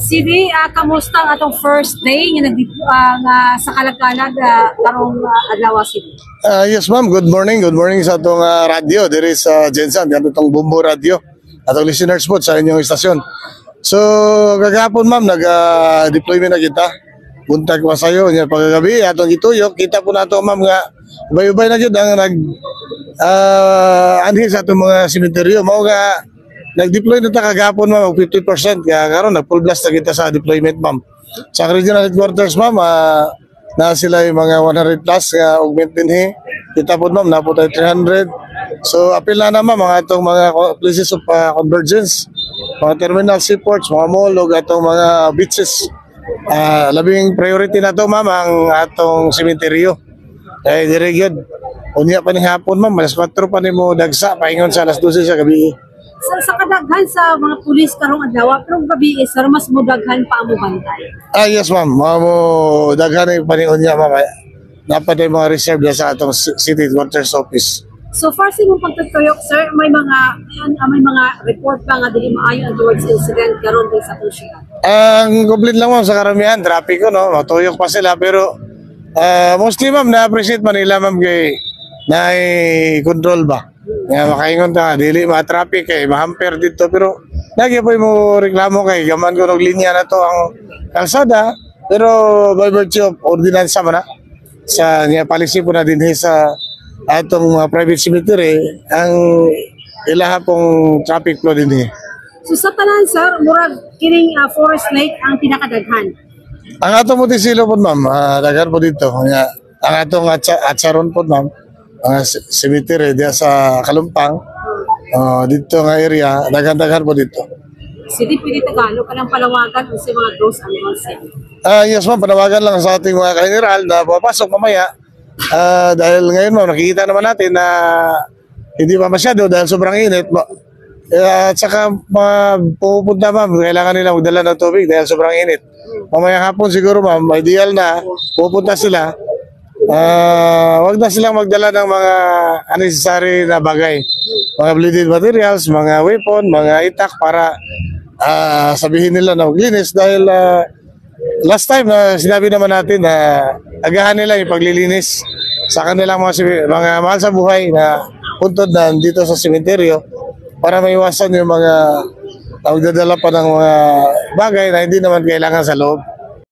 Siri, kamusta ang atong first day nga sa Kalagkalag karong adlaw Siri? Yes ma'am, good morning. Good morning sa atong radio. There is Jensen, itong Bumbo Radio. Atong listeners po sa inyong istasyon. So, kagapon ma'am, nag-deployment na kita. Buntag pa sa'yo, niya pagkagabi, atong ituyok. Kita po na ito ma'am nga, ubay-ubay na dyan ang anhin sa atong mga simenteryo. Mao nga, nag-deploy na ta kagapon ma'am, 50%. Kaya karon nag-full blast na kita sa deployment ma'am. Sa regional headquarters ma'am, na sila yung mga 100 plus augment din kita po ma'am, na po tayo 300. So apil na ma'am mga itong mga places of convergence, mga terminal seaports, mga mall, o itong mga beaches. Labing priority na to ma'am ang atong sementeryo. Kaya diregyod, unya pa ni hapon ma'am, alas 4 pa ni mo dagsa, paingon sa alas 12 sa gabi. Sa kadaghan sa mga pulis karong adlaw, pero gabi sir mas mudaghan pa mo bantay. Yes ma'am, mo daghan pa ni unya ma'am. Dapat ay mga reserve sa atong city headquarters office. So far sa imong pagtutuyok sir, may mga report ba nga dili maayo towards incident karon din sa atong syudad? Ang complete lang ma'am sa karamihan, traffic ko no, matuyok pa sila pero mostly ma'am na-appreciate man nila ma'am kay na-control ba. Nga makaingon ta, dili ma-traffic kay ma-hamper dito pero lagi po mo reklamo kay gaman ko ng linya na to ang kalsada pero by virtue of ordinansa man na sa nga policy po na din sa atong private cemetery ang ilaha pong traffic flow din. So sa tanan sir, murag kining Forest Lake ang pinakadaghan. Ang atong Montecillo po ma'am, daghan po dito. Ang atong Atsaron po ma'am, cemetery diya sa Kalumpang, dito nga area, daghan po dito. Sidi pili Tagalog kanang palawagan sa mga those announcement. Yes ma'am, panawagan lang sa ating mga general na papasok mamaya. Dahil ngayon ma'am, nakikita naman natin na hindi pa masyado dahil sobrang init. At saka pupunta ma'am, kailangan nila magdala ng tubig dahil sobrang init. Mamaya hapon siguro ma'am, ideal na pupunta sila. Wag na silang magdala ng mga unnecessary na bagay. Mga bleeding materials, mga weapon, mga itak para sabihin nila na maglinis dahil last time sinabi naman natin na agahan nila yung paglilinis sa kanilang mga mahal sa buhay na puntod na dito sa sementeryo para maiwasan yung mga magdadala pa ng mga bagay na hindi naman kailangan sa loob.